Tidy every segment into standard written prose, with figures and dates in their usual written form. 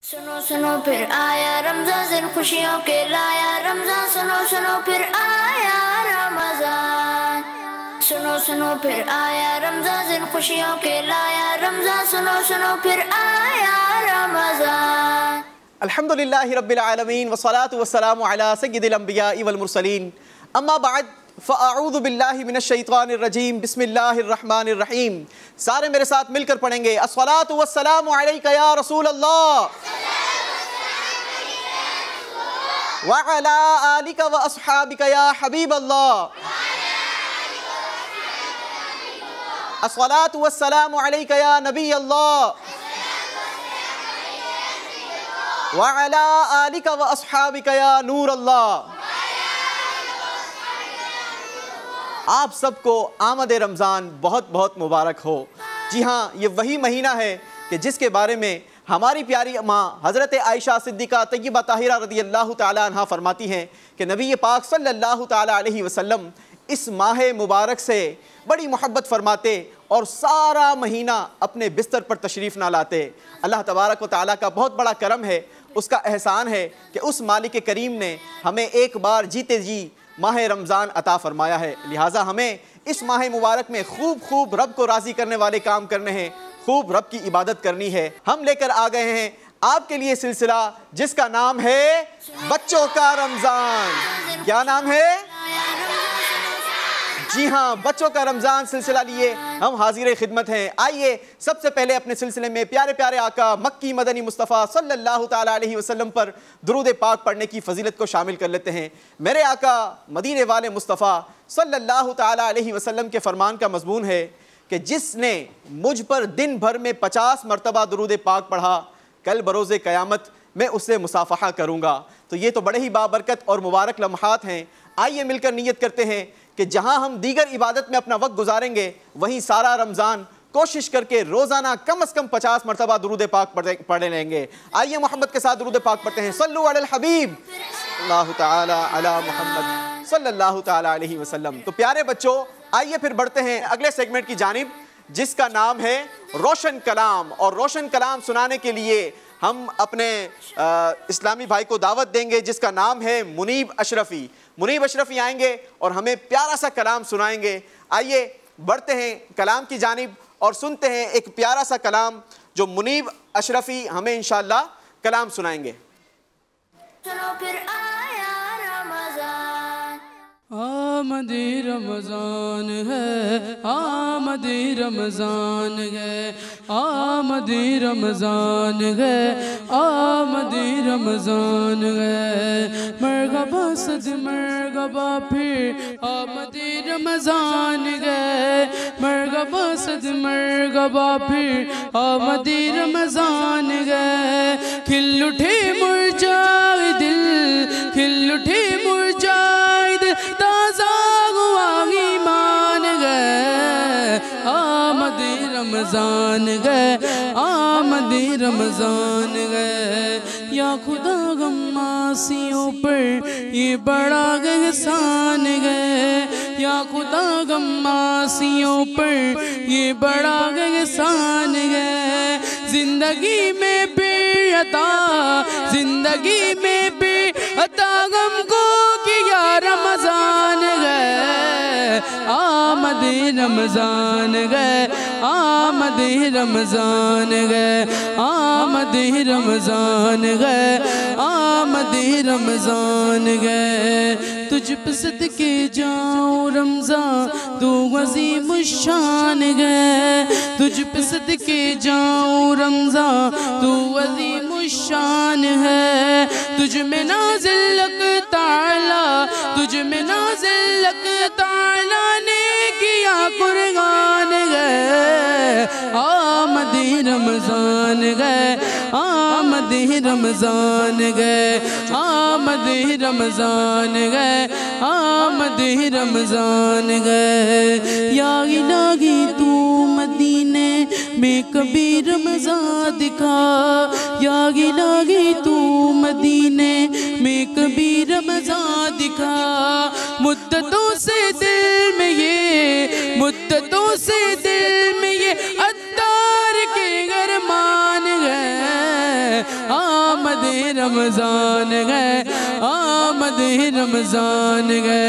सुनो सुनो फिर आया रमज़ान, जिन खुशियों के लाया रमज़ान। सुनो सुनो फिर आया रमज़ान, सुनो सुनो फिर आया रमज़ान, जिन खुशियों के लाया रमज़ान। सुनो सुनो फिर आया रमज़ान। अल्हम्दुलिल्लाहि रब्बिल आलमीन वस्सलातु वस्सलामु अला सय्यिदिल अंबियाइ वल मुरसलीन, अम्मा बाद फ़अऊज़ु बिल्लाहि मिनश शैतानिर रजीम, बिस्मिल्लाहिर रहमानिर रहीम। सारे मेरे साथ मिलकर पढ़ेंगे, अस्सलातु वस्सलामु अलैका या रसूल अल्लाह व अला आलिका व अस्हाबिका या हबीब अल्लाह। अस्सलातु वस्सलामु अलैका या नबी अल्लाह व अला आलिका व अस्हाबिका या नूर अल्लाह। आप सबको आमद रमज़ान बहुत बहुत मुबारक हो। जी हाँ, ये वही महीना है कि जिसके बारे में हमारी प्यारी माँ हज़रत आयशा सिद्दीक़ा तय्यबा ताहिरा रज़ियल्लाहु ताला अन्हा फरमाती हैं कि नबी पाक सल्लल्लाहु ताला अलैहि वसल्लम इस माह मुबारक से बड़ी मोहब्बत फरमाते और सारा महीना अपने बिस्तर पर तशरीफ़ ना लाते। अल्लाह तबारक व ताला का बहुत बड़ा करम है, उसका एहसान है कि उस मालिक करीम ने हमें एक बार जीते जी माह रमज़ान अता फ़रमाया है। लिहाजा हमें इस माह मुबारक में खूब रब को राज़ी करने वाले काम करने हैं, खूब रब की इबादत करनी है। हम लेकर आ गए हैं आपके लिए सिलसिला जिसका नाम है बच्चों का रमज़ान। क्या नाम है? जी हाँ, बच्चों का रमज़ान सिलसिला लिए हम हाजिर खिदमत हैं। आइए सबसे पहले अपने सिलसिले में प्यारे प्यारे आका मक्की मदनी मुस्तफ़ा सल्लल्लाहु ताला अलैहि वसल्लम पर दुरूद पाक पढ़ने की फजीलत को शामिल कर लेते हैं। मेरे आका मदीने वाले मुस्तफ़ा सल्लल्लाहु ताला अलैहि वसल्लम के फरमान का मज़मून है कि जिसने मुझ पर दिन भर में 50 मरतबा दुरूद पाक पढ़ा, कल बरोज़े क़यामत मैं उससे मुसाफ़हा करूँगा। तो ये तो बड़े ही बाबरकत और मुबारक लम्हात हैं। आइए मिलकर नियत करते हैं कि जहां हम दीगर इबादत में अपना वक्त गुजारेंगे, वहीं सारा रमज़ान कोशिश करके रोज़ाना कम अज़ कम 50 मरतबा दुरूद पाक पढ़े लेंगे। आइए मोहम्मद के साथ दुरूद पाक पढ़ते हैं। सल्लु अलल हबीब अल्लाहु ताला अला मुहम्मद सल्लल्लाहु ताला अलैहि वसल्लम। तो प्यारे बच्चों, आइए फिर बढ़ते हैं अगले सेगमेंट की जानिब जिसका नाम है रोशन कलाम। और रोशन कलाम सुनाने के लिए हम अपने इस्लामी भाई को दावत देंगे जिसका नाम है मुनीब अशरफ़ी। मुनीब अशरफ़ी आएंगे और हमें प्यारा सा कलाम सुनाएंगे। आइए बढ़ते हैं कलाम की जानिब और सुनते हैं एक प्यारा सा कलाम जो मुनीब अशरफ़ी हमें इंशाअल्लाह कलाम सुनाएंगे। आमदी रमज़ान है, आमदी रमज़ान है, आमदी रमज़ान है, आमदी रमज़ान है। मरहबा सद मरहबा फिर आमदी रमज़ान है, मरहबा सद मरहबा फिर आमदी रमज़ान है। खिल उठे मुरझाए दिल, खिल उठे मुरझाए दिल, ताज़ा हुआ ईमान गए। आमदी रमज़ान गए, आमदी रमज़ान गए। या खुदा गम्मासियों पर ये बड़ा एहसान गए, या खुदा गम्मासियों पर ये बड़ा एहसान गए। जिंदगी में बेअता, जिंदगी में बेअता गम को किया रमज़ान गए। आमदी रमज़ान गए, आमदी रमज़ान गए, आमदी रमज़ान गए, आमदी रमज़ान गए। तुझ पे सदके जाऊं रमज़ान तू अज़ीम शान गए, तुझ पे सदके जाऊं रमज़ान तू अज़ीम शान है। तुझ में नाज़िल ताला, तुझ में नाज़िल ताला ने किया कुर्बान गए। आमदी रमज़ान गए, आमदी रमज़ान गए, आमदी रमज़ान गए, आमदी रमज़ान गए। या इलाही तू मदीने में कभी रमज़ान दिखा, या इलाही तू मदीने में कभी रमज़ान दिखा। मुद्दतों से दिल में ये, मुद्दतों से दिल में ये अत्तार के अरमान गए। आमद रमजान है, आमद रमजान है,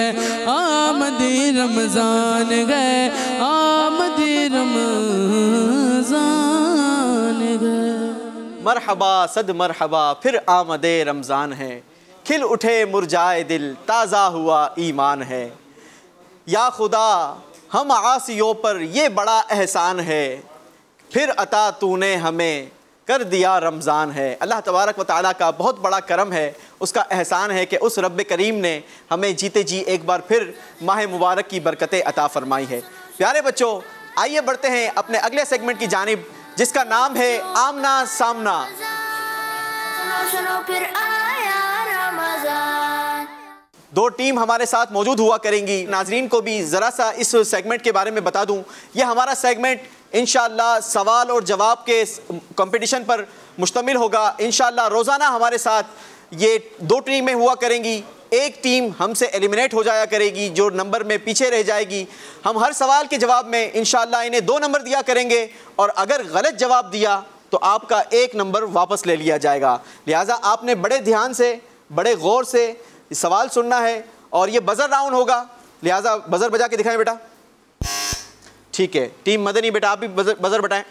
आमद रमजान है, आमद रमजान है। मरहबा सद मरहबा फिर आमदे रमज़ान है, खिल उठे मुरझाए दिल ताज़ा हुआ ईमान है। या खुदा हम आसियों पर ये बड़ा एहसान है, फिर अता तूने हमें कर दिया रमज़ान है। अल्लाह तबारक व तआला का बहुत बड़ा करम है, उसका एहसान है कि उस रब्ब करीम ने हमें जीते जी एक बार फिर माह मुबारक की बरकतें अता फरमाई है। प्यारे बच्चों, आइए बढ़ते हैं अपने अगले सेगमेंट की जानिब, जिसका नाम है आमना सामना। सुनो सुनो फिर आया रमजान। दो टीम हमारे साथ मौजूद हुआ करेंगी। नाजरीन को भी ज़रा सा इस सेगमेंट के बारे में बता दूं, ये हमारा सेगमेंट इंशाअल्लाह सवाल और जवाब के कंपटीशन पर मुश्तमिल होगा। इंशाअल्लाह रोज़ाना हमारे साथ ये दो टीमें हुआ करेंगी। एक टीम हमसे एलिमिनेट हो जाया करेगी, जो नंबर में पीछे रह जाएगी। हम हर सवाल के जवाब में इंशाअल्लाह इन्हें 2 नंबर दिया करेंगे, और अगर गलत जवाब दिया तो आपका 1 नंबर वापस ले लिया जाएगा। लिहाजा आपने बड़े ध्यान से, बड़े गौर से सवाल सुनना है, और ये बज़र राउंड होगा। लिहाजा बज़र बजा के दिखाएं बेटा। ठीक है, टीम मदनी बेटा आप भी बज़र बजाएं।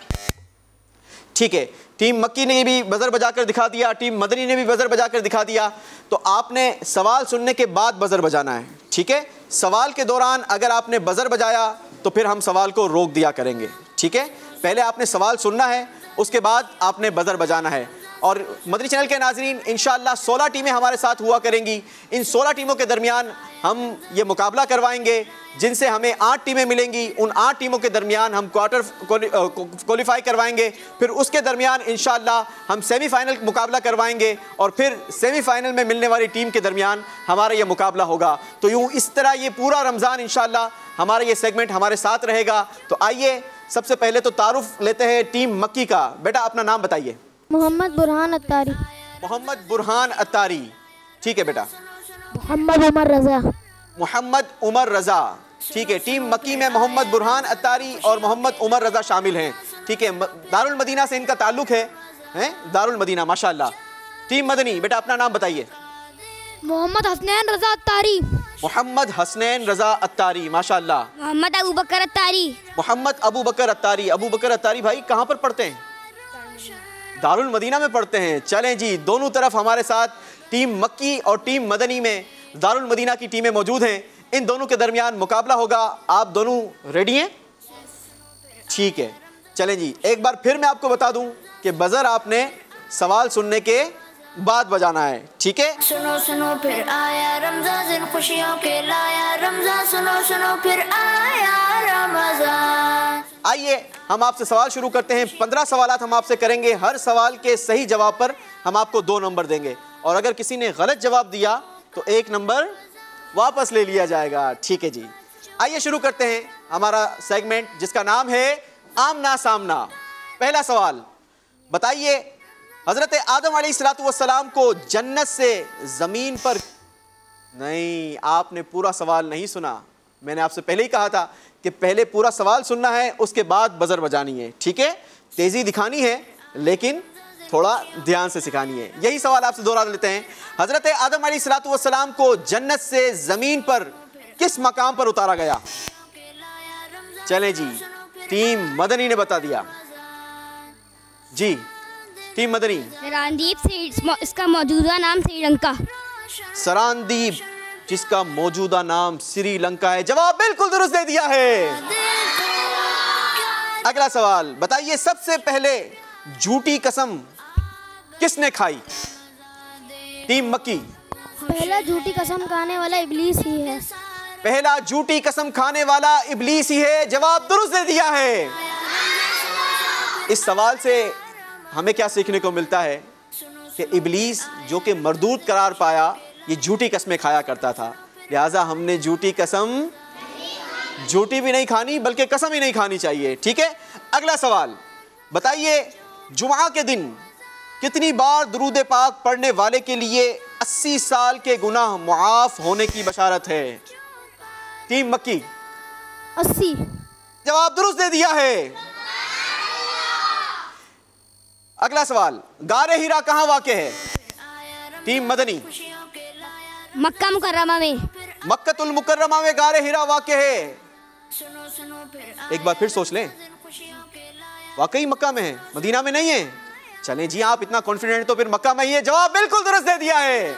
ठीक है, टीम मक्की ने भी बज़र बजा कर दिखा दिया, टीम मदनी ने भी बज़र बजा कर दिखा दिया। तो आपने सवाल सुनने के बाद बज़र बजाना है। ठीक है, सवाल के दौरान अगर आपने बज़र बजाया तो फिर हम सवाल को रोक दिया करेंगे। ठीक है, पहले आपने सवाल सुनना है, उसके बाद आपने बज़र बजाना है। और मदनी चैनल के नाज़रीन, इंशाअल्लाह 16 टीमें हमारे साथ हुआ करेंगी। इन 16 टीमों के दरमियान हम ये मुकाबला करवाएंगे, जिनसे हमें 8 टीमें मिलेंगी। उन 8 टीमों के दरमियान हम क्वार्टर क्वालिफाई करवाएंगे, फिर उसके दरमियान इंशाअल्लाह हम सेमीफाइनल मुकाबला करवाएंगे, और फिर सेमीफाइनल में मिलने वाली टीम के दरमियान हमारा ये मुकाबला होगा। तो यूँ इस तरह ये पूरा रमज़ान इंशाअल्लाह हमारा ये सेगमेंट हमारे साथ रहेगा। तो आइए सबसे पहले तो तारुफ लेते हैं टीम मक्की का। बेटा अपना नाम बताइए। मोहम्मद बुरहान अत्तारी। मोहम्मद बुरहान अत्तारी। ठीक है बेटा। मोहम्मद उमर रज़ा। मोहम्मद उमर रज़ा। ठीक है, टीम मक्की में मोहम्मद बुरहान अत्तारी और मोहम्मद उमर रज़ा शामिल हैं। ठीक है, दारुल मदीना से इनका ताल्लुक़ है, दारुल मदीना, माशाअल्लाह। टीम मदनी बेटा अपना नाम बताइए। मोहम्मद हसनैन रज़ा अत्तारी। मोहम्मद हसनैन रज़ा अत्तारी, माशाअल्लाह। मोहम्मद अबू बकर अत्तारी। मोहम्मद अबू बकर अत्तारी। अबू बकर अत्तारी भाई कहाँ पर पढ़ते हैं? दारुल मदीना में पढ़ते हैं। चलें जी, दोनों तरफ हमारे साथ टीम मक्की और टीम मदनी में दारुल मदीना की टीमें मौजूद हैं। इन दोनों के दरमियान मुकाबला होगा। आप दोनों रेडी हैं? ठीक है, चलें जी, एक बार फिर मैं आपको बता दूं कि बज़र आपने सवाल सुनने के बाद बजाना है। ठीक है, सुनो सुनो फिर आया रमजान, जिन खुशियों के लाया रमजान। सुनो सुनो फिर आया रमजान। आइए हम आपसे सवाल शुरू करते हैं। 15 सवालात हम आपसे करेंगे। हर सवाल के सही जवाब पर हम आपको 2 नंबर देंगे, और अगर किसी ने गलत जवाब दिया तो 1 नंबर वापस ले लिया जाएगा। ठीक है जी, आइए शुरू करते हैं हमारा सेगमेंट, जिसका नाम है आमना सामना। पहला सवाल बताइए, हज़रत आदम अलैहिस्सलाम को जन्नत से ज़मीन पर, नहीं आपने पूरा सवाल नहीं सुना। मैंने आपसे पहले ही कहा था कि पहले पूरा सवाल सुनना है, उसके बाद बज़र बजानी है। ठीक है, तेज़ी दिखानी है लेकिन थोड़ा ध्यान से सिखानी है। यही सवाल आपसे दोहरा लेते हैं। हज़रत आदम अलैहिस्सलाम को जन्नत से ज़मीन पर किस मकाम पर उतारा गया? चलें जी, टीम मदनी ने बता दिया जी। टीम मदनी। सरांदीप से, इसका मौजूदा नाम श्रीलंका। सरांदीप, जिसका मौजूदा नाम श्रीलंका है। जवाब बिल्कुल दुरुस्त दे दिया है। अगला सवाल बताइए, सबसे पहले झूठी कसम किसने खाई? टीम मक्की। पहला झूठी कसम खाने वाला इब्लीस ही है। पहला झूठी कसम खाने वाला इब्लीस ही है। जवाब दुरुस्त दे दिया है। इस सवाल से हमें क्या सीखने को मिलता है कि इब्लीस जो कि मरदूद करार पाया, ये झूठी कस्में खाया करता था। लिहाजा हमने झूठी कसम झूठी भी नहीं खानी, बल्कि कसम ही नहीं खानी चाहिए। ठीक है, अगला सवाल बताइए, जुमा के दिन कितनी बार दुरूद पाक पढ़ने वाले के लिए 80 साल के गुनाह मुआफ होने की बशारत है? टीम मक्की। 80। जवाब दुरुस्त दे दिया है। अगला सवाल, गारे हीरा कहां वाक़ है? टीम मदनी। मक्का मुकर्रमा में। मक्कतुल मुकर्रमा में गारे हिरा वाक़े है। एक बार फिर सोच लें, वाकई मक्का में है, मदीना में नहीं है। चलें जी, आप इतना कॉन्फिडेंट तो फिर मक्का में ही है। जवाब बिल्कुल दुरुस्त दे दिया है।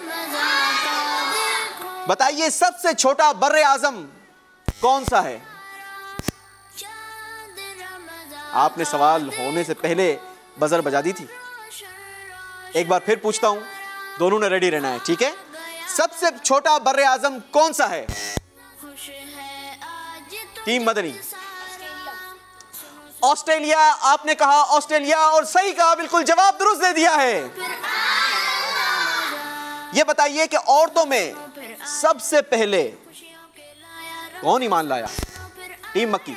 बताइए सबसे छोटा बर्रे आजम कौन सा है? आपने सवाल होने से पहले बजर बजा दी थी। एक बार फिर पूछता हूं, दोनों ने रेडी रहना है, ठीक है? सबसे छोटा बर्रे आजम कौन सा है? टीम मदनी। ऑस्ट्रेलिया। आपने कहा ऑस्ट्रेलिया और सही कहा, बिल्कुल जवाब दुरुस्त दे दिया है। यह बताइए कि औरतों में सबसे पहले कौन ईमान लाया? टीम मक्की।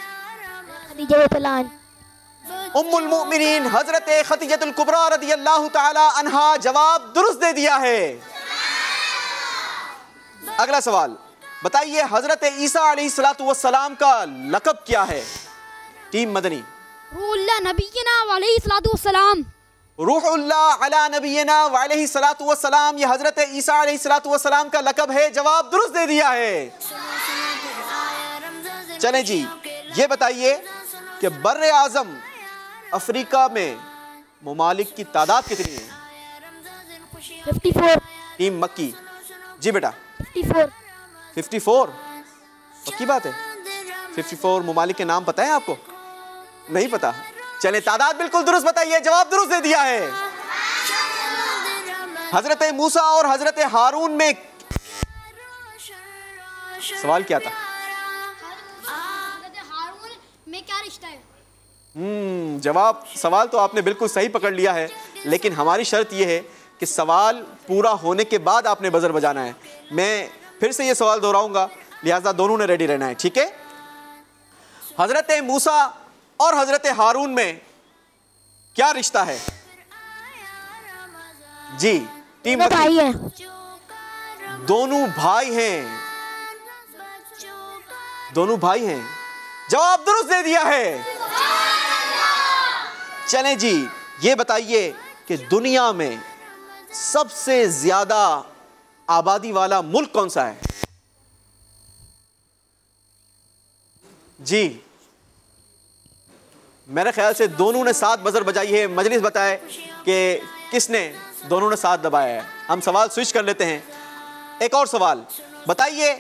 उम्मुल मोमिनीन हजरत खदीजतुल कुबरा रदियल्लाहु ताला अन्हा। जवाब दुरुस्त दे दिया है। अगला सवाल बताइए, हजरत ईसा अलैहिस्सलातु वस्सलाम का लक़ब क्या है? टीम मदनी। रूहुल्लाह नबीना व अलैहिस्सलातु वस्सलाम। रूहुल्लाह अला नबीना व अलैहिस्सलातु वस्सलाम, ये हजरत ईसा अलैहिस्सलातु वस्सलाम का लक़ब है। जवाब दुरुस्त दे दिया है। चलें जी, ये बताइए कि बर्रे आज़म अफ्रीका में ममालिक की तादाद कितनी है? 54। टीम मक्की। जी बेटा 54। पक्की बात है? 54 ममालिक के नाम पता है आपको? नहीं पता? चले, तादाद बिल्कुल दुरुस्त बताइए। जवाब दुरुस्त दे दिया है। हजरत मूसा और हजरत हारून में सवाल क्या था? हारून में क्या रिश्ता है? जवाब, सवाल तो आपने बिल्कुल सही पकड़ लिया है, लेकिन हमारी शर्त यह है कि सवाल पूरा होने के बाद आपने बजर बजाना है। मैं फिर से ये सवाल दोहराऊंगा, लिहाजा दोनों ने रेडी रहना है, ठीक है? हजरत मूसा और हजरत हारून में क्या रिश्ता है? जी टीम भाई है। दोनों भाई हैं। दोनों भाई हैं। जवाब दुरुस्त दे दिया है। चलें जी, ये बताइए कि दुनिया में सबसे ज्यादा आबादी वाला मुल्क कौन सा है? जी मेरे ख्याल से दोनों ने साथ बजर बजाई है। मजलिस बताए कि किसने दोनों ने साथ दबाया है। हम सवाल स्विच कर लेते हैं। एक और सवाल बताइए,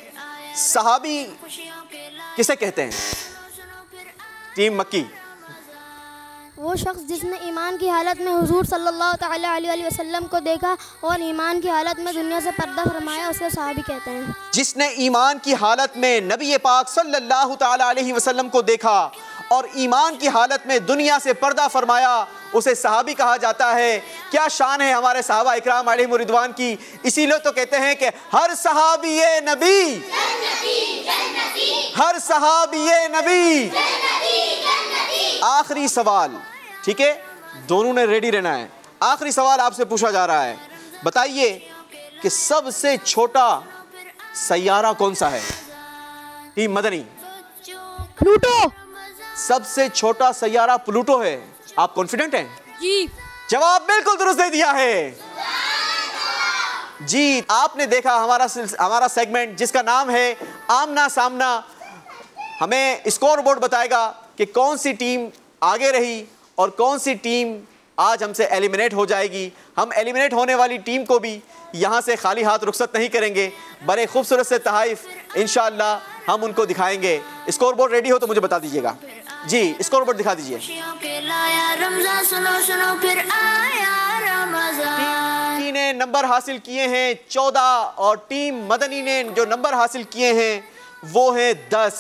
सहाबी किसे कहते हैं? टीम मक्की। वो शख्स जिसने ईमान की हालत में हुजूर सल्लल्लाहु ताला अलैहि वसल्लम को देखा और ईमान की हालत में दुनिया से पर्दा फरमाया, उसे सहाबी कहते हैं। जिसने ईमान की हालत में नबी पाक सल्लल्लाहु ताला अलैहि वसल्लम को देखा और ईमान की हालत में दुनिया से पर्दा फरमाया, उसे सहाबी कहा जाता है। क्या शान है हमारे सहाबा इकराम अलैहिम रिदवान की। इसीलिए तो कहते हैं कि हर सहाबी ये नबी, हर सहाबी ये नबी। आखिरी सवाल, ठीक है? दोनों ने रेडी रहना है। आखिरी सवाल आपसे पूछा जा रहा है, बताइए कि सबसे छोटा सैयारा कौन सा है? टीम मदनी। प्लूटो। सबसे छोटा सैयारा प्लूटो है। आप कॉन्फिडेंट हैं? जी। जवाब बिल्कुल दुरुस्त दे दिया है। जी आपने देखा हमारा सेगमेंट जिसका नाम है आमना सामना। हमें स्कोर बोर्ड बताएगा कि कौन सी टीम आगे रही और कौन सी टीम आज हमसे एलिमिनेट हो जाएगी। हम एलिमिनेट होने वाली टीम को भी यहाँ से खाली हाथ रुखसत नहीं करेंगे। बड़े खूबसूरत से तहाइफ इंशाअल्लाह हम उनको दिखाएंगे। स्कोर बोर्ड रेडी हो तो मुझे बता दीजिएगा। जी स्कोर बोर्ड दिखा दीजिए। टीम ने नंबर हासिल किए हैं 14 और टीम मदनी ने जो नंबर हासिल किए हैं वो है 10।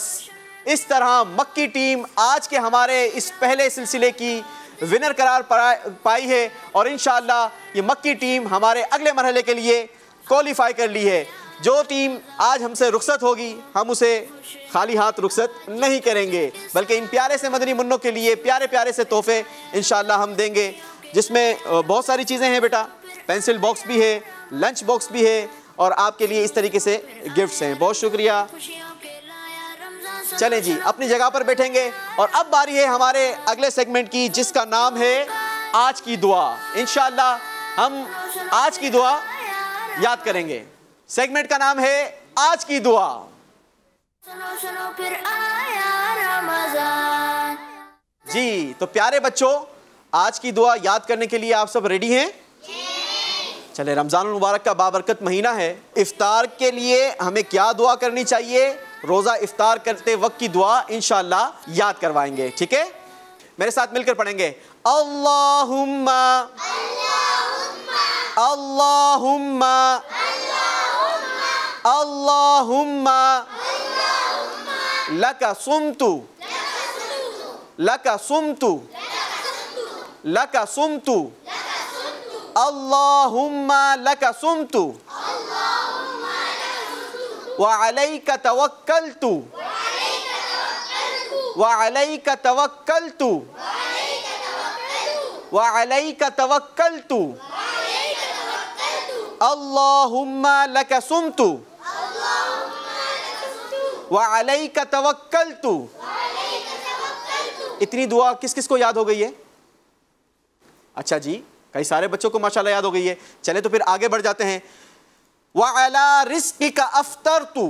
इस तरह मक्की टीम आज के हमारे इस पहले सिलसिले की विनर करार पाई है और इंशाअल्लाह ये मक्की टीम हमारे अगले मरहले के लिए क्वालिफाई कर ली है। जो टीम आज हमसे रुखसत होगी हम उसे खाली हाथ रुखसत नहीं करेंगे, बल्कि इन प्यारे से मदनी मुन्नों के लिए प्यारे प्यारे से तोहफे इंशाअल्लाह हम देंगे, जिसमें बहुत सारी चीज़ें हैं बेटा। पेंसिल बॉक्स भी है, लंच बॉक्स भी है और आपके लिए इस तरीके से गिफ्ट्स हैं। बहुत शुक्रिया। चलें जी अपनी जगह पर बैठेंगे और अब बारी है हमारे अगले सेगमेंट की, जिसका नाम है आज की दुआ। इंशाअल्लाह हम आज की दुआ याद करेंगे। सेगमेंट का नाम है आज की दुआ। सुनो सुनो फिर आया रमजान। जी तो प्यारे बच्चों, आज की दुआ याद करने के लिए आप सब रेडी हैं? चले, रमजानुल मुबारक का बाबरकत महीना है। इफ्तार के लिए हमें क्या दुआ करनी चाहिए, रोजा इफ्तार करते वक्त की दुआ इंशाअल्लाह याद करवाएंगे, ठीक है? मेरे साथ मिलकर पढ़ेंगे। अल्लाहुम्मा अल्लाहुम्मा अल्लाहुम्मा लका सुमतु लका सुमतु लका सुमतु अल्लाहुम्मा लका सुमतु व अलैका तवक्कलतु व अलैका तवक्कलतु व अलैका तवक्कलतु अल्लाहुम्मा लका सुमतु व अलैका तवक्कलतु। इतनी दुआ किस किस को याद हो गई है? अच्छा जी, कई सारे बच्चों को माशाल्लाह याद हो गई है। चले तो फिर आगे बढ़ जाते हैं। व अला रिज़्क़िका अफ़्तरतु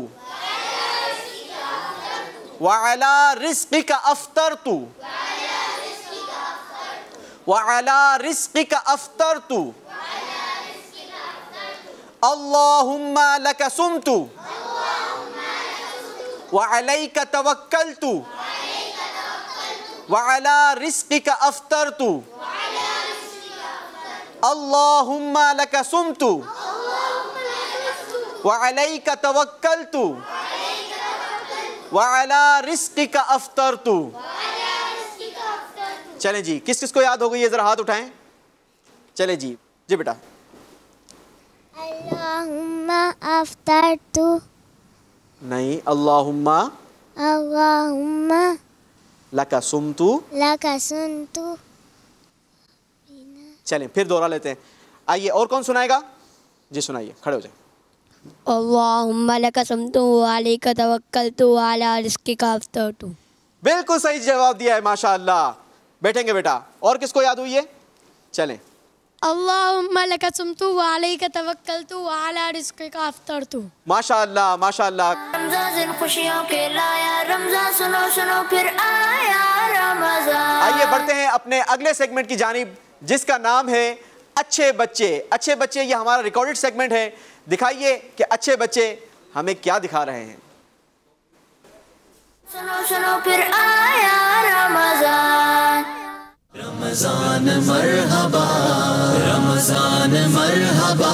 व अला रिज़्क़िका अफ़्तरतु व अला रिज़्क़िका अफ़्तरतु अल्लाहुम्मा लका सुमतु व अलैका तवक्कलतु व अला रिज़्क़िका अफ़्तरतु अल्लाहुम्मा लका सुमतु व अलैका तवक्कलतु व अला रिज़्क़िका अफ़्तरतु। चलें जी, किस किस को याद हो गई है, जरा हाथ उठाएं। चले जी, जी बेटा। अल्लाहुम्मा अफ़्तरतु। नहीं, अल्लाहुम्मा अल्लाहुम्मा लका सुमतु लका सुमतु। चलें फिर दोहरा लेते हैं। आइए, और कौन सुनाएगा? जी सुनाइए, खड़े हो जाए। अल्लाहुम्मा लका सुमतु व अलैका तवक्कलतु व अला रिज़्क़िका अफ़्तरतु। बिल्कुल सही जवाब दिया है, माशाअल्लाह। बैठेंगे बेटा। और किसको याद हुई है? चलें। अल्लाहुम्मा लका सुमतु व अलैका तवक्कलतु व अला रिज़्क़िका अफ़्तरतु। माशाअल्लाह माशाअल्लाह। रमजान दिन खुशियों के लाया रमजान, सुनो सुनो फिर आया रमजान। आइए बढ़ते हैं अपने अगले सेगमेंट की जानिब, जिसका नाम है अच्छे बच्चे। अच्छे बच्चे, ये हमारा रिकॉर्डेड सेगमेंट है। दिखाइए कि अच्छे बच्चे हमें क्या दिखा रहे हैं। सुनो सुनो फिर आया रमजान। रमजान मरहबा रमजान मरहबा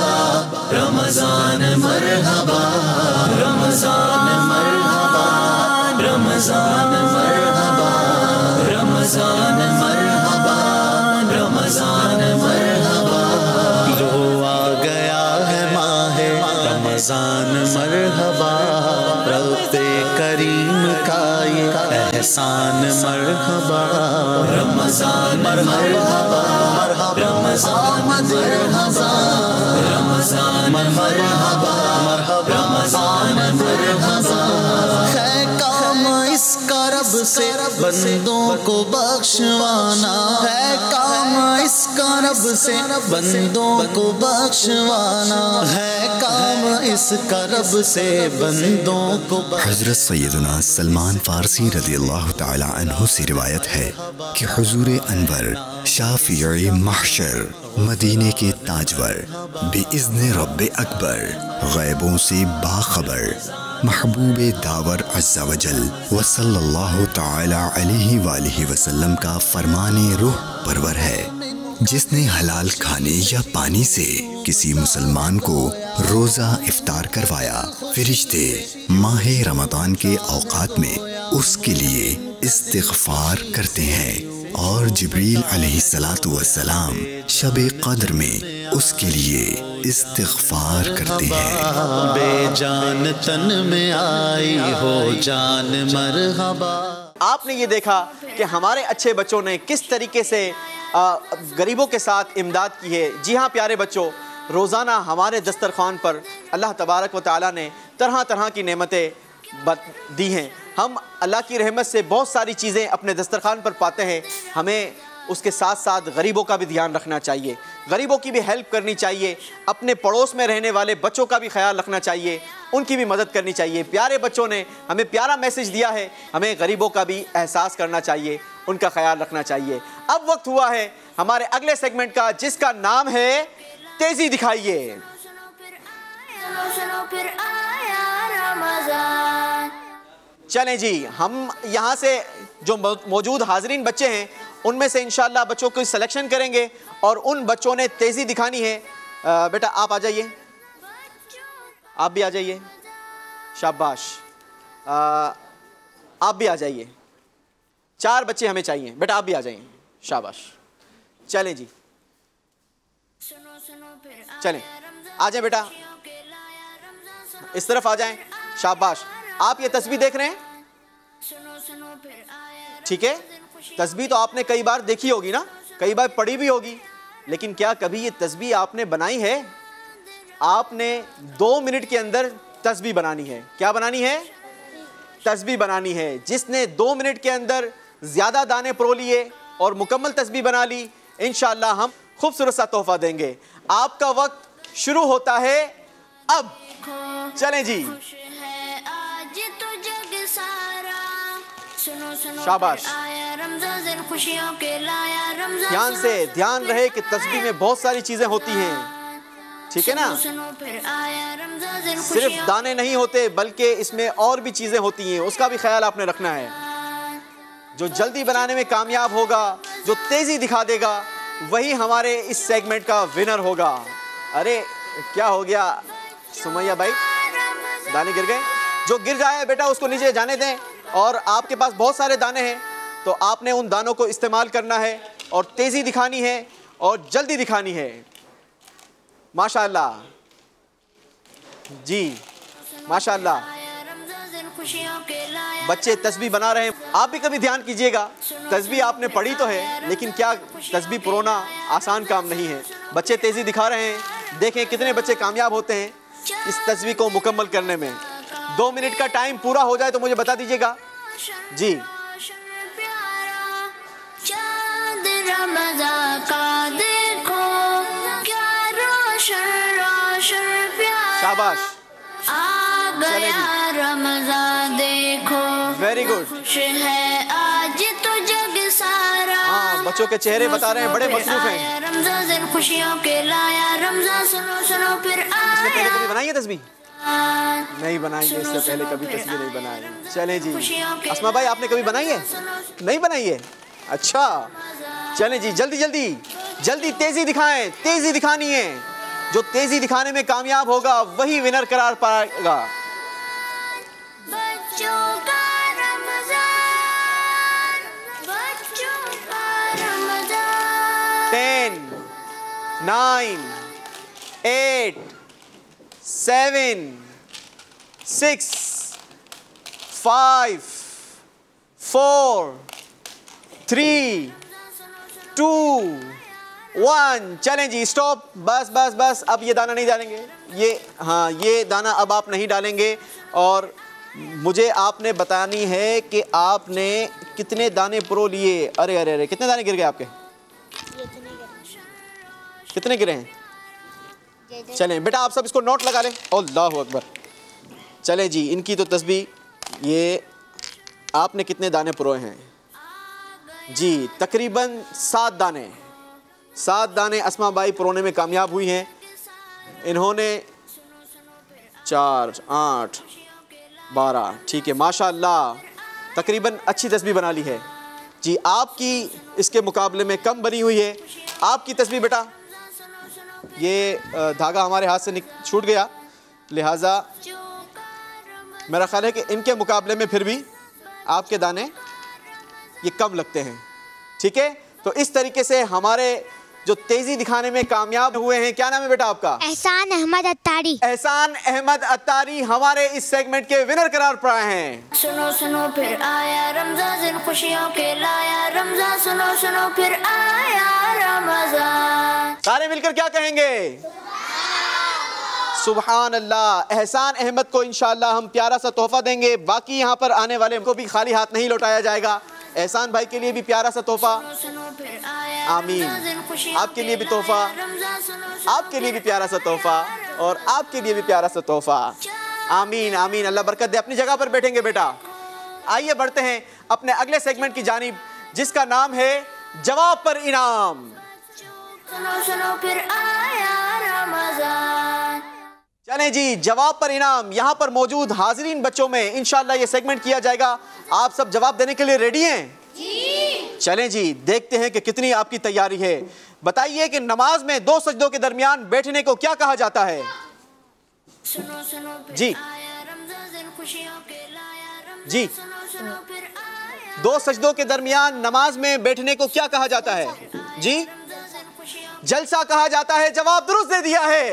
रमजान मरहबा रमजान मरहबा रमजान मरहबा रमजान मरहबा रमजान मरहबा। लो आ गया है माहे रमजान मरहबा, रब्बे करीम का ये एहसान मरहबा। रमजान मरहबा रमजान मरहबा रमजान मरहबा रमजान मरहबा। है काम इसका रब से बंदों को बख्शवाना, है काम इसका रब से बंदों को बख्शवाना, है काम इसका रब से बंदों को। हज़रत सैयदना सलमान फ़ारसी रज़ियल्लाहु ताला अन्हु से रिवायत है कि हुज़ूर अनवर शाफ़िई महशर मदीने के ताजवर बिइज़्न रब्बे अकबर गैबों से बाखबर महबूबे दावर अज़्ज़ा वजल व सल्लल्लाहु ताला अलैहि वालिहि वसल्लम का फरमाने रूह परवर है, जिसने हलाल खाने या पानी से किसी मुसलमान को रोज़ा इफ्तार करवाया, फरिश्ते माहे रमज़ान के औक़ात में उसके लिए इस्तिग़फ़ार करते हैं और जिब्रील अलैहिस्सलातु वस्सलाम शबे क़द्र में उसके लिए इस्तिग़फ़ार करते हैं। बेजान तन में आई हो जान मरहबा। आपने ये देखा कि हमारे अच्छे बच्चों ने किस तरीके से गरीबों के साथ इमदाद की है। जी हाँ प्यारे बच्चों, रोज़ाना हमारे दस्तरखान पर अल्लाह तबारक व तआला ने तरह तरह की नेमतें दी हैं। हम अल्लाह की रहमत से बहुत सारी चीज़ें अपने दस्तरखान पर पाते हैं। हमें उसके साथ साथ गरीबों का भी ध्यान रखना चाहिए, गरीबों की भी हेल्प करनी चाहिए, अपने पड़ोस में रहने वाले बच्चों का भी ख्याल रखना चाहिए, उनकी भी मदद करनी चाहिए। प्यारे बच्चों ने हमें प्यारा मैसेज दिया है, हमें गरीबों का भी एहसास करना चाहिए, उनका ख्याल रखना चाहिए। अब वक्त हुआ है हमारे अगले सेगमेंट का, जिसका नाम है तेजी दिखाइए। चलें जी, हम यहाँ से जो मौजूद हाजरीन बच्चे हैं उनमें से इंशाअल्लाह बच्चों को सिलेक्शन करेंगे और उन बच्चों ने तेज़ी दिखानी है। बेटा आप आ जाइए, आप भी आ जाइए, शाबाश। आप भी आ जाइए, 4 बच्चे हमें चाहिए, बेटा आप भी आ जाइए, शाबाश। चलें जी, चलें, आ जाए बेटा, इस तरफ आ जाएं, शाबाश। आप ये तस्बीह देख रहे हैं, ठीक है? तस्बीह तो आपने कई बार देखी होगी ना, कई बार पढ़ी भी होगी, लेकिन क्या कभी ये तस्बीह आपने बनाई है? आपने 2 मिनट के अंदर तस्बीह बनानी है। क्या बनानी है? तस्बीह बनानी है। जिसने 2 मिनट के अंदर ज़्यादा दाने परो लिए और मुकम्मल तस्बीह बना ली, इंशाअल्लाह हम खूबसूरत सा तोहफा देंगे। आपका वक्त शुरू होता है अब। चलें जी, शाबाश। ध्यान से, ध्यान रहे कि तस्बीह में बहुत सारी चीजें होती हैं, ठीक है ना? सिर्फ दाने नहीं होते बल्कि इसमें और भी चीजें होती हैं, उसका भी ख्याल आपने रखना है। जो जल्दी बनाने में कामयाब होगा, जो तेजी दिखा देगा, वही हमारे इस सेगमेंट का विनर होगा। अरे क्या हो गया सुमैया भाई, दाने गिर गए? जो गिर जाए बेटा उसको नीचे जाने दें, और आपके पास बहुत सारे दाने हैं तो आपने उन दानों को इस्तेमाल करना है और तेज़ी दिखानी है और जल्दी दिखानी है। माशाअल्लाह जी, माशाअल्लाह। बच्चे तस्बीह बना रहे हैं, आप भी कभी ध्यान कीजिएगा। तस्बीह आपने पढ़ी तो है, लेकिन क्या तस्बीह पुरोना आसान काम नहीं है। बच्चे तेज़ी दिखा रहे हैं, देखें कितने बच्चे कामयाब होते हैं इस तस्बीह को मुकम्मल करने में। 2 मिनट का टाइम पूरा हो जाए तो मुझे बता दीजिएगा जी। शाबाश, चले जी, वेरी गुड। हाँ, बच्चों के चेहरे बता रहे हैं बड़े मसरूफ हैं। इससे पहले कभी बनाई है तस्बीह? नहीं बनाई है, इससे पहले कभी तस्बीह नहीं बनाई। चलें जी, अस्मा भाई आपने कभी बनाई है? नहीं बनाई है, अच्छा। चलें जी, जल्दी जल्दी जल्दी तेजी दिखाएं, तेजी दिखानी है। जो तेजी दिखाने में कामयाब होगा वही विनर करार पाएगा। 10, 9, 8, 7, 6, 5, 4, 3, 2, 1। चलें जी, स्टॉप, बस बस बस। अब ये दाना नहीं डालेंगे, ये, हाँ ये दाना अब आप नहीं डालेंगे। और मुझे आपने बतानी है कि आपने कितने दाने प्रो लिए। अरे अरे अरे, कितने दाने गिर गए आपके? कितने गिरे हैं? चलें बेटा आप सब इसको नोट लगा लें। अल्लाहु अकबर। चलें जी, इनकी तो तस्बीह, ये आपने कितने दाने पुरोए हैं जी? तकरीबन 7 दाने। 7 दाने अस्मा बाई पुरोने में कामयाब हुई हैं। इन्होंने 4, 8, 12, ठीक है, माशाअल्लाह तकरीबन अच्छी तस्बीह बना ली है जी। आपकी इसके मुकाबले में कम बनी हुई है। आपकी तस्बीह बेटा, ये धागा हमारे हाथ से छूट गया, लिहाजा मेरा ख्याल है कि इनके मुकाबले में फिर भी आपके दाने ये कम लगते हैं, ठीक है? तो इस तरीके से हमारे जो तेजी दिखाने में कामयाब हुए हैं, क्या नाम है बेटा आपका? एहसान अहमद अत्तारी। एहसान अहमद अत्तारी हमारे इस सेगमेंट के विनर करार पाए हैं। सुनो सुनो फिर आया रमजान, जिन खुशियों के लाया रमजान। सुनो सुनो फिर आया रमजान। सारे मिलकर क्या कहेंगे? सुभान अल्लाह। एहसान अहमद को इंशाअल्लाह हम प्यारा सा तोहफा देंगे। बाकी यहाँ पर आने वाले को भी खाली हाथ नहीं लौटाया जाएगा। एहसान भाई के लिए भी प्यारा सा तोहफा, आमीन। आपके लिए भी तोहफा, आपके लिए भी प्यारा सा तोहफा, और आपके लिए भी प्यारा सा तोहफा, आमीन आमीन। अल्लाह बरकत दे। अपनी जगह पर बैठेंगे बेटा। आइए बढ़ते हैं अपने अगले सेगमेंट की जानिब, जिसका नाम है जवाब पर इनाम। चलें जी, जवाब पर इनाम। यहाँ पर मौजूद हाजिरीन बच्चों में इंशाअल्लाह ये सेगमेंट किया जाएगा। आप सब जवाब देने के लिए रेडी हैं? जी। चलें जी, देखते हैं कि कितनी आपकी तैयारी है। बताइए कि नमाज में 2 सजदों के दरमियान बैठने को क्या कहा जाता है? जी जी, 2 सजदों के दरमियान नमाज में बैठने को क्या कहा जाता है? जी, जलसा कहा जाता है। जवाब दुरुस्त दे दिया है।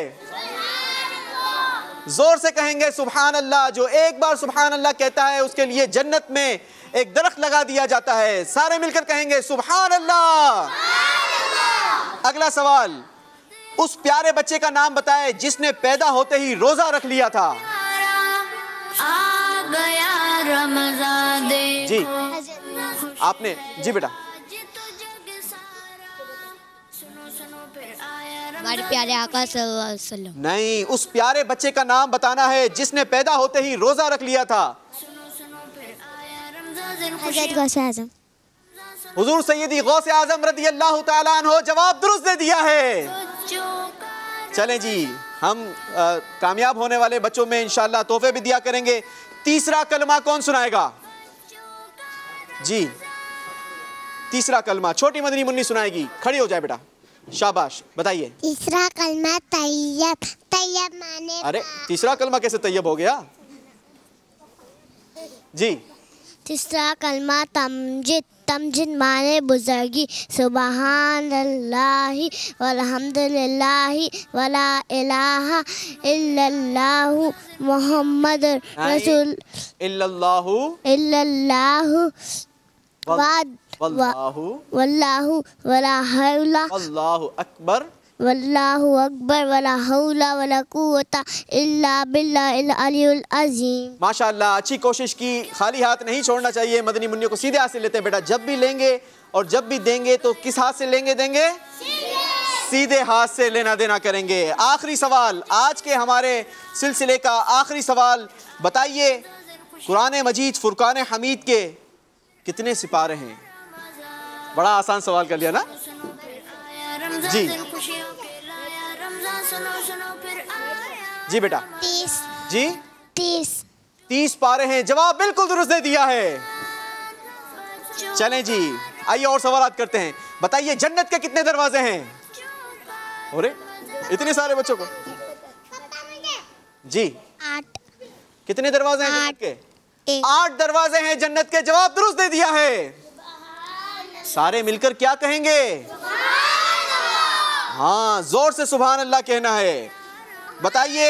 जोर से कहेंगे सुभान अल्लाह। जो एक बार सुभान अल्लाह कहता है उसके लिए जन्नत में एक दरख्त लगा दिया जाता है। सारे मिलकर कहेंगे सुभान अल्लाह। अगला सवाल, उस प्यारे बच्चे का नाम बताए जिसने पैदा होते ही रोजा रख लिया था। आ गया रमज़ान जी, आपने, जी बेटा। हमारे प्यारे आका सल्लल्लाहु अलैहि वसल्लम। नहीं, उस प्यारे बच्चे का नाम बताना है जिसने पैदा होते ही रोजा रख लिया था। हज़रत गौसे आज़म। हुजूर सैयदी गौसे आज़म रज़ी अल्लाह ताला अन्हो। जवाब दुरुस्त दे दिया है। चलें जी, हम कामयाब होने वाले बच्चों में इंशाअल्लाह तोहफे भी दिया करेंगे। तीसरा कलमा कौन सुनाएगा? जी, तीसरा कलमा छोटी मदनी मुन्नी सुनाएगी। खड़ी हो जाए बेटा, शाबाश। बताइए। तीसरा कलमा तैयब। तैयब माने, अरे तीसरा कलमा कैसे तैयब हो गया? जी, तीसरा कलमा तमजिद। तमजिद माने बुजुर्गी। सुबहान अल्लाहि वल्हम्दुलिल्लाहि वला इलाहा इल्लल्लाहु मुहम्मद रसूल इल्लल्लाहु वल्लाहु वल्लाहु वला हौला अल्लाहु अकबर वल्लाहु अकबर वला हौला वला कुव्वता इल्ला बिल्लाहिल अलियुल अज़ीम। माशाअल्लाह, अच्छी कोशिश की। खाली हाथ नहीं छोड़ना चाहिए। मदनी मुन्नियों को सीधे हाथ से लेते हैं बेटा। जब भी लेंगे और जब भी देंगे तो किस हाथ से लेंगे देंगे? सीधे हाथ से लेना देना करेंगे। आखिरी सवाल, आज के हमारे सिलसिले का आखिरी सवाल। बताइए, कुरान मजीद फुरकान हमीद के कितने सिपारे हैं? बड़ा आसान सवाल कर लिया ना? जी जी बेटा। 30। जी, 30 पारे हैं। जवाब बिल्कुल दुरुस्त दे दिया है। चलें जी, आइए और सवाल करते हैं। बताइए, जन्नत के कितने दरवाजे हैं? अरे इतने सारे बच्चों को। जी, 8। कितने दरवाजे हैं जन्नत के? 1। 8 दरवाजे हैं जन्नत के। जवाब दुरुस्त दे दिया है। सारे मिलकर क्या कहेंगे? हाँ, जोर से सुभान अल्लाह कहना है। बताइए,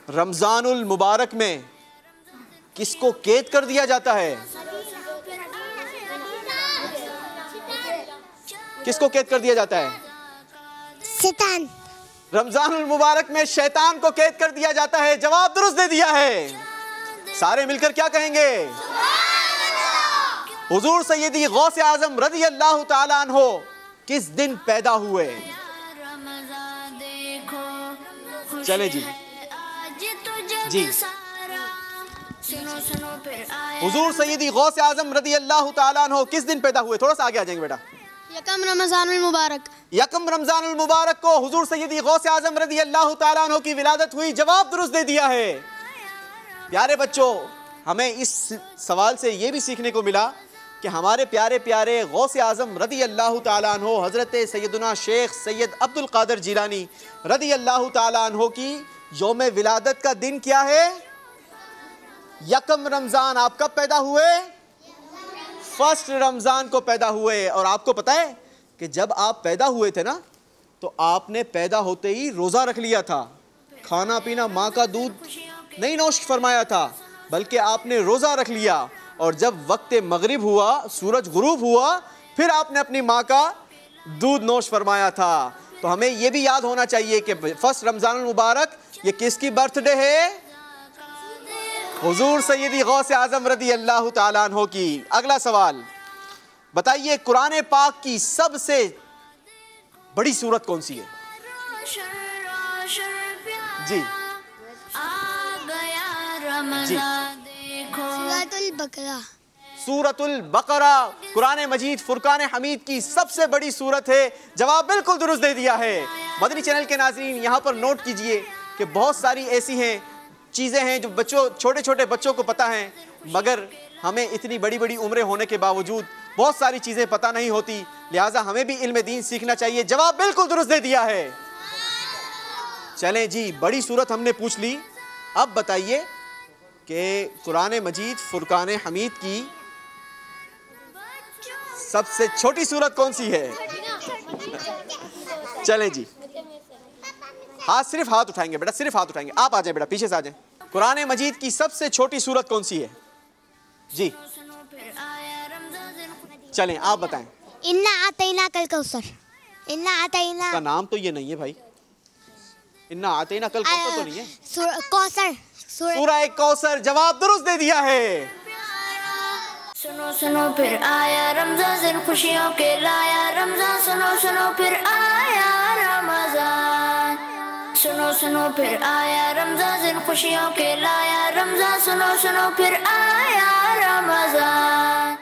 रमजानुल मुबारक में किसको कैद कर दिया जाता है? किसको कैद कर दिया जाता है? शैतान। रमजानुल मुबारक में शैतान को कैद कर दिया जाता है। जवाब दुरुस्त दे दिया है। सारे मिलकर क्या कहेंगे? हुजूर सैयदी गौसे आज़म रज़ी अल्लाह ताला अन्हो किस दिन पैदा हुए? चले जी जी, हुजूर सैयदी गौसे आज़म रज़ी अल्लाह ताला अन्हो किस दिन पैदा हुए? थोड़ा सा आगे आ जाएंगे बेटा। यकम रमज़ानुल मुबारक। यकम रमज़ानुल मुबारक को हुजूर सैयदी गौसे आज़म रज़ी अल्लाह ताला अन्हो की विलादत हुई। जवाब दुरुस्त दे दिया है। प्यारे बच्चों, हमें इस सवाल से ये भी सीखने को मिला कि हमारे प्यारे प्यारे गौसे आज़म रज़ी अल्लाह ताला अन्हो हज़रत सैयदना शेख सैयद अब्दुल कादिर जिलानी रज़ी अल्लाह ताला अन्हो की यौम विलादत का दिन क्या है? यकम रमज़ान। आप कब पैदा हुए? फर्स्ट रमज़ान को पैदा हुए। और आपको पता है कि जब आप पैदा हुए थे ना, तो आपने पैदा होते ही रोज़ा रख लिया था। खाना पीना, माँ का दूध नहीं नोश फरमाया था, बल्कि आपने रोज़ा रख लिया। और जब वक्त मगरिब हुआ, सूरज गुरूब हुआ, फिर आपने अपनी माँ का दूध नोश फरमाया था। तो हमें ये भी याद होना चाहिए कि फर्स्ट रमज़ानुल मुबारक ये किसकी बर्थडे है? हुजूर सैयदी गौसे आज़म रज़ी अल्लाह ताला अन्हो की। अगला सवाल, बताइए कुरान पाक की सबसे बड़ी सूरत कौन सी है? जी आ गया रमज़ान देखो। सूरतुल बकरा। सूरतुल बकरा कुरान मजीद फुरकान हमीद की सबसे बड़ी सूरत है। जवाब बिल्कुल दुरुस्त दे दिया है। मदनी चैनल के नाज़रीन यहाँ पर नोट कीजिए कि बहुत सारी ऐसी हैं चीज़ें हैं जो बच्चों छोटे छोटे बच्चों को पता हैं, मगर हमें इतनी बड़ी बड़ी उम्रें होने के बावजूद बहुत सारी चीज़ें पता नहीं होती, लिहाजा हमें भी इल्म दीन सीखना चाहिए। जवाब बिल्कुल दुरुस्त दे दिया है। चलें जी, बड़ी सूरत हमने पूछ ली। अब बताइए कि कुरान मजीद फुरकान हमीद की सबसे छोटी सूरत कौन सी है? चलें जी, सिर्फ हाथ उठाएंगे बेटा, सिर्फ हाथ उठाएंगे। आप आ जाए बेटा, पीछे से आ जाए। कुरान मजीद की सबसे छोटी सूरत कौन सी है? जी चलें आप बताएं। इन्ना आतैना कल कौसर। इन्ना आतैना का नाम तो ये नहीं है भाई। इन्ना आतैना कल कौसर तो नहीं है। कौसर। सूरह कौसर। जवाब दुरुस्त दे दिया है। सुनो सुनो फिर आया रमज़ान, दिन खुशियों के लाया रमज़ान। सुनो सुनो फिर आया रमज़ान। सुनो सुनो फिर आया रमज़ान, दिन खुशियों के लाया रमज़ान। सुनो सुनो फिर आया रमज़ान।